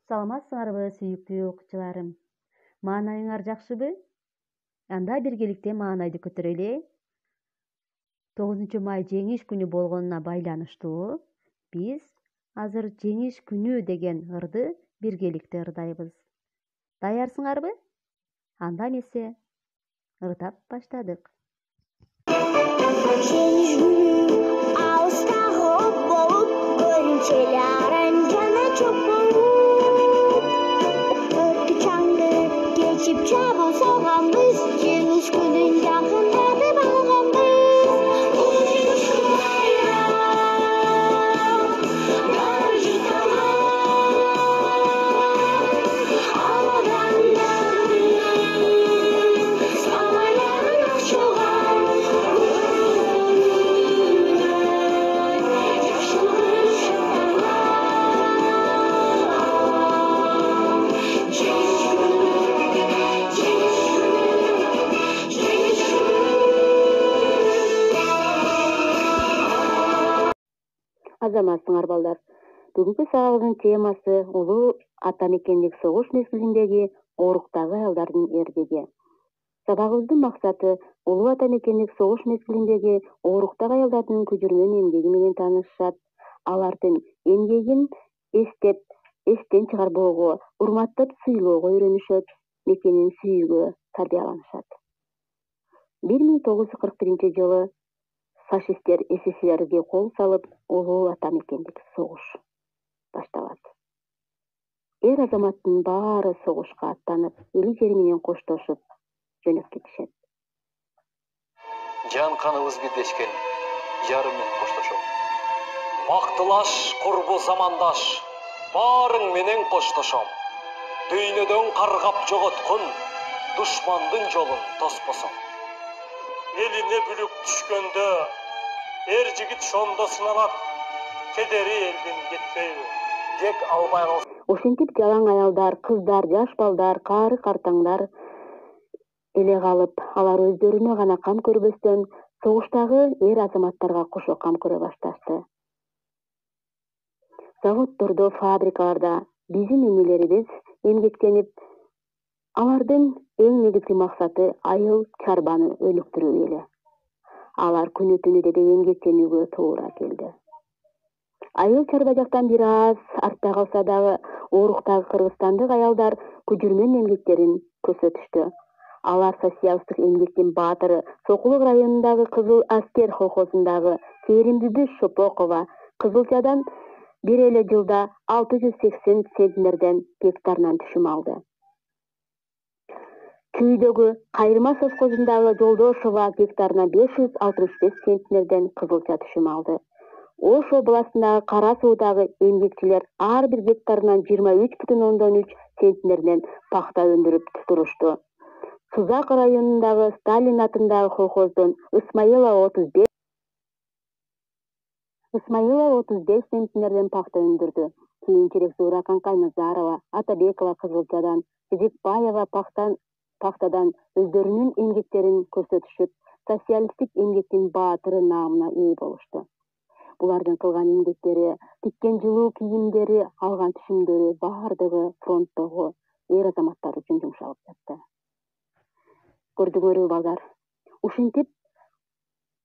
Саламатсыңарбы, сүйүктүү окуучуларым? Маанайыңар жакшыбы? Анда биргеликте маанайды көтөрөлү. 9 май жеңиш күнү болгонуна байланыштуу биз азыр жеңиш күнү деген ырды биргеликте ырдайбыз. Даярсыңарбы? Анда эмесе ырдап баштадык. Жеңиш күнү алыстагы болуп, көрүнчелер анчаны чоң болуп. Өткү чаңды кечип чабыл салганбыз, жеңиш күнүн жакындатып алганбыз. Бул жеңиш күнү баары жыйналат. Азаматсыңар балдар. Бүгүнкү сабагыбыздын темасы улуу атамекендик согуш мезгилиндеги ооруктагы аялдардын эрдиги. Сабагыбыздын максаты улуу атамекендик согуш мезгилиндеги ооруктагы аялдардын күжүрмөн эмгеги менен таанышышат, алардын эмгегин эстен чыгарбоого, урматтап сыйлоого үйрөнүшөт, мекенин сүйүүгө тарбияланышат. 1941-жылы фашисттер СССРге кол салып, улуу атамекендик согуш башталат. Эр азаматтын баары согушка аттанып, эли жери менен коштошуп жөнөп кетишет. Жан каныбыз бирдешкен, жарым менен коштошом. Мактылаш, курбу замандаш, баарың менен коштошом. Дүйнөдөн каргап жоготкун, душмандын жолун тоспосом. Элине бүлүк түшкөндө, эр жигит шондо сыналат, кедери элдин кетпейби, дек албай калсын. Ошентип жалаң аялдар, кыздар, жаш балдар, каары картаңдар эле калып, алар өздөрүнө гана кам көрбөстөн, согуштагы эр азаматтарга кошо кам көрө башташты. Заводдордо, фабрикаларда биздин эмелерибиз эмгектенип, алардын эң негизги максаты айыл чарбаны өнүктүрүү эле. Алар күнү түнү деле эмгектенүүгө туура келди. Айыл чарба жактан бир аз артта калса дагы, ооруктагы кыргызстандык аялдар күжүрмөн эмгектерин көрсөтүштү. Алар социалисттик эмгектин баатыры, Сокулук районундагы Кызыл Аскер колхозундагы Керимдүдү Шопокова кызылчадан бир эле жылда 680 центнерден гектарынан түшүм алды. Чүйдөгү Кайрма совхозундагы Жолдошова гектарына 565 центнерден кызылча түшүм алды. Ош областындагы Кара Суудагы эмгекчилер ар бир гектарынан 23,3 центнерден пахта өндүрүп турушту. Сузак районундагы Сталин атындагы колхоздон Исмаилова 35 центнерден пахта өндүрдү. Кийинчерээк Зууракан Кайназарова, Атабекова кызылчадан, Жекпаева пахтадан өздөрүнүн эмгектерин көрсөтүшүп, социалисттик эмгектин баатыры наамына ээ болушту. Булардын кылган эмгектери, тиккен жылуу кийимдери, алган түшүмдөрү баардыгы фронттогу эр азаматтар үчүн жумшалып жатты. Көрдүңөрбү балдар? Ушинтип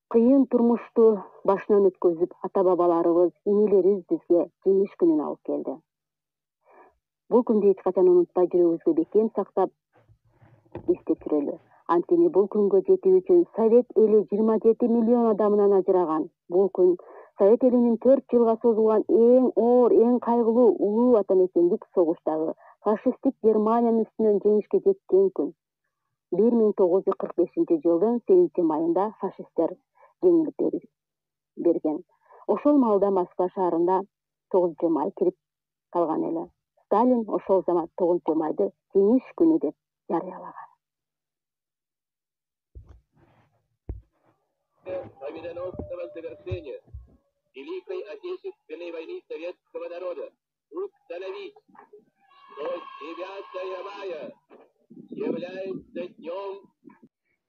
кыйын турмушту башынан өткөзүп, ата-бабаларыбыз, энелерибиз бизге жеңиш күнүн алып келди. Бул күндү эч качан унутпай жүрөгүбүзгө бекем сактап, эстеп жүрөлү. Анткени бул күнгө жетүү үчүн Совет эли 27 миллион адамынан ажыраган. Бул күн Совет элинин 4 жылга созулган эң оор, эң кайгылуу улуу атамекендик согуштагы фашисттик Германиянын үстүнөн жеңишке жеткен күн. 1945 жылдын 8 майында фашисттер жеңилип берген. Ошол маалда Москва шаарында 9 май кирип калган эле. Сталин ошол замат 9 майды жеңиш күнү деп жарыялаган. Победоносного завершения Великой Отечественной войны советского народа установить, что 9 мая является днем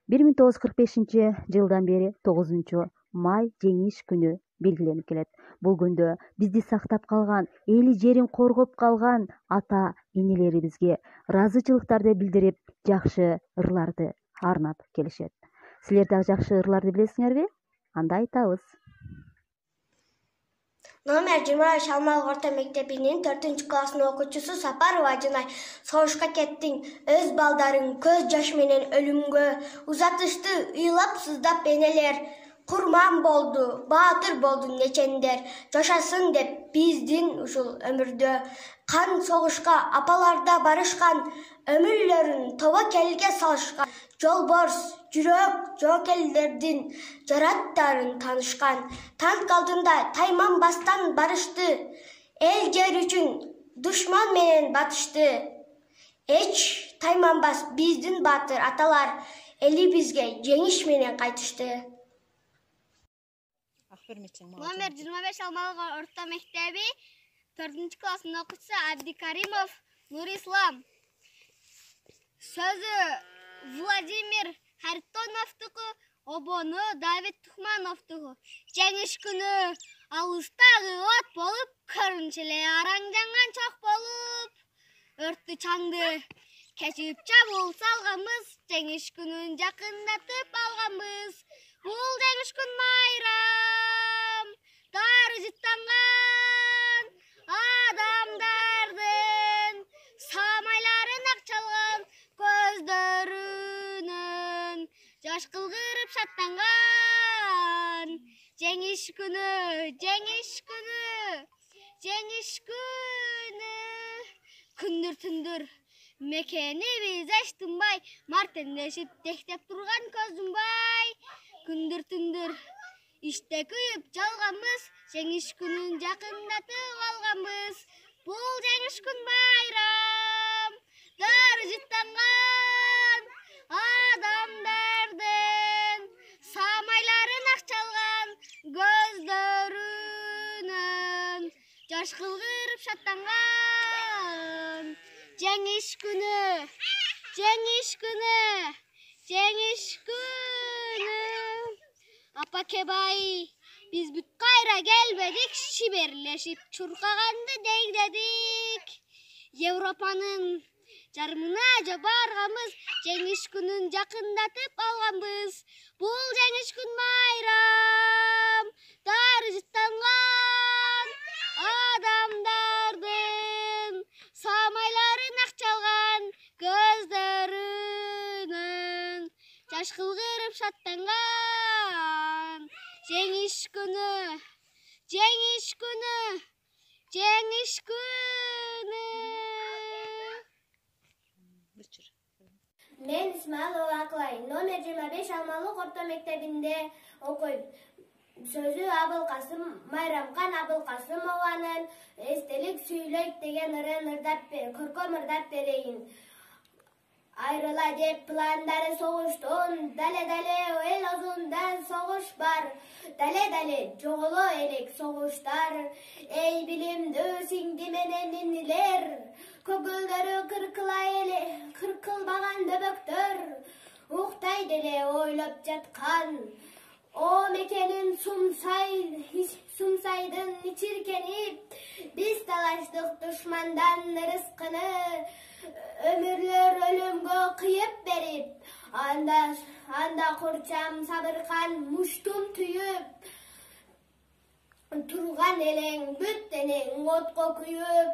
1945 жылдан бери 9 май жеңиш күнү белгиленип келет. Бул күндө бизди сактап калган, эли жерин коргоп калган ата энелерибизге ыраазычылыктарды билдирип, жакшы ырларды арнап келишет. Силер дагы жакшы ырларды билесиңерби? Анда айтабыз. Номер 25 Алмалық орта мектебинин 4-классынын окуучусу Сапарова Ажынай. Согушка кеттиң, өз балдарың көз жаш менен өлүмгө узатышты, ыйлап сыздап энелер. Курман болду, баатыр болду нечендер, жашасын деп биздин ушул өмүрдө. Кан согушка апаларда барышкан, өмүрлөрүн тобокелге салышкан. Жолборс, жүрөк, жоокелдердин жараттарын танышкан. Танк алдында тайманбастан барышты, эл жер үчүн душман менен батышты. Эч тайманбас биздин баатыр аталар, эли бизге жеңиш менен кайтышты. Номер 25 Алмалық орта мектеби 4-классынын окуучусу Абдикаримов Нурислам. Сөзү Владимир Харитоновтуку, обону Давид Тухмановтуку. Жеңиш күнү алыстагы от болуп, көрүнчү эле араң жанган чок болуп. Өрттү чаңды кечип чабуул салганбыз, жеңиш күнүн жакындатып алганбыз. Бул жеңиш күн майрам, дары жыттанган адамдардын самайларын ак чалган көздөрүнөн жаш кылгырып шаттанган. Жеңиш күнү, жеңиш күнү, жеңиш күнү. Күндүр түндүр мекенибиз эч тынбай, мартендешип тектеп турган көз тунбай. Күндүр түндүр иште күйүп жалганбыз, жеңиш күнүн жакындатып алганбыз. Бул жеңиш күн байрам, дары жыттанган адамдардын самайларын ак чалган көздөрүнөн жаш кылгырып шаттанган. Жеңиш күнү, жеңиш күнү, жеңиш күнү. Апакебай, биз бүт кайра келбедик, шиберлешип чуркаганды дегдедик. Европанын жарымына барганбыз, жеңиш күнүн жакындатып алганбыз. Бул жеңиш күн майрам, дары жыттанган адамдардын самайларын ак чалган көздөрүнөн жаш кылгырып шаттанган. Жеңиш күнү, жеңиш күнү, жеңиш күнү. Мен Исмаилова Аклай, номер 25 Алмалық орта мектебинде окуйм. Сөзү Абылкасым Майрамкан Абылкасымованын эстелик сүйлөйт деген ырын көркөм ырдап берейин. Айрыла деп пландары согуштун, дале-дале эл озунда согуш бар. Дале-дале жоголо элек согуштар. Эй билимдүү сиңди менен инилер, көгөлдөрү кыркылбаган дөбөктөр. Уктай деле ойлоп жаткан, о мекенин сумсайдын чиркенип. Биз талаштык душмандан рызкыны, өмүрлөр өлүмгө кыйып берип. Анда курчам сабыркан муштум түйүп. Турган элең бүт энең отко күйүп.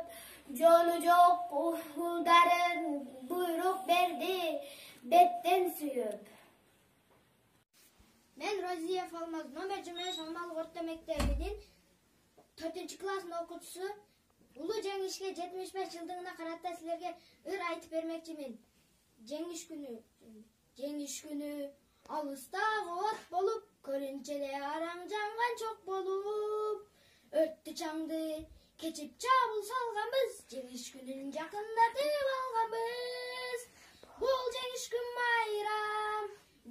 Жону жок улдарын буйрук берди, беттен сүйүп. Мен Розиев Алмаз, номер 25 Алмалық орта мектебинин 4-классынын окуучусу. Улуу жеңишке 75 жылдыгына карата силерге ыр айтып бермекчимин. Жеңиш күнү алыстагы от болуп, көрүнчү эле араң жанган чок болуп. Өрттү чаңды кечип чабуул салганбыз, жеңиш күнүн жакындатып алганбыз. Бул жеңиш күн майрам,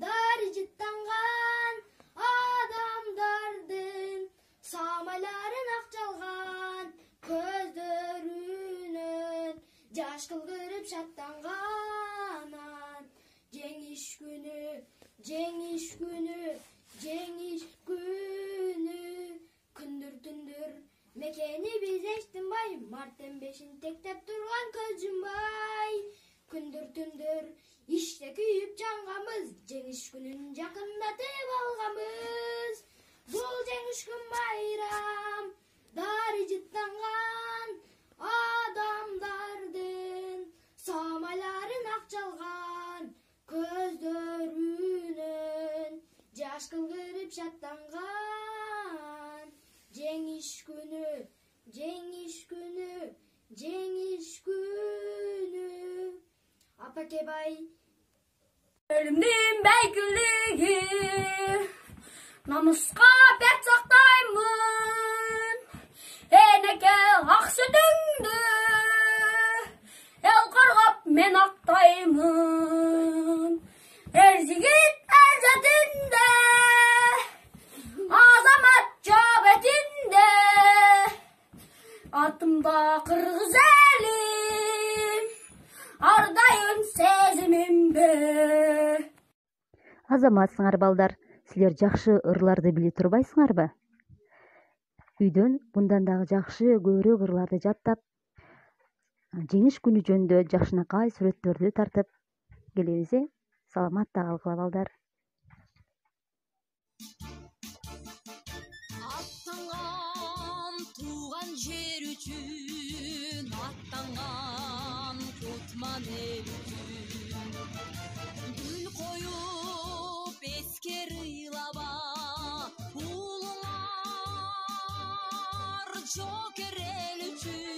дары жыттанган адамдардын самайларын ак чалган көздөрүнөн жаш кылгырып шаттанганан. Жеңиш күнү, жеңиш күнү, жеңиш күнү. Күндүр түндүр Mekeni biz eştinbay, Mart'ın 5'in tektep durgan Kılcınbay. Kündür tündür işte kүйüp cangamız, Жеңиш günün jakındatıp algamız. Bul Жеңиш gün bayram, dari jıtlangan adamdardın, samaların akçalgan көздөрүнөн жаш кылгырып шаттанган. Жеңиш күнү, жеңиш күнү, жеңиш күнү. Апакебай ölümdün beygülüğü, namuska bek saktayımın, eneke ak sütündü, el kargap men aktayımın. Erzigit erzetinde, azamet cöbetinde, atımda kırgız elim, ardayım sezimimde. Азаматсыңар балдар, силер жакшы ырларды биле турбайсыңарбы? Үйдөн мындан дагы жакшы көбүрөөк ырларды жаттап, жеңиш күнү жөнүндө жакшынакай сүрөттөрдү тартып келебиз. Саламатта калгыла балдар. Аттанган туган жер үчүн, аттанган кутман эл үчүн, гүл коюп эскер ыйлаба, уулуңар жокер эл үчүн.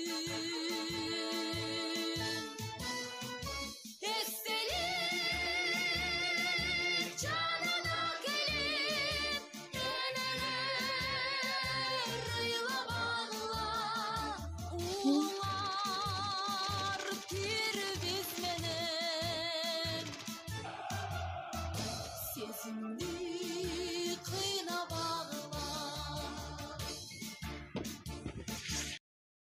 Эстелик жанына келип, энелер ыйлабагыла, уулуңар кирбиз менен сезимди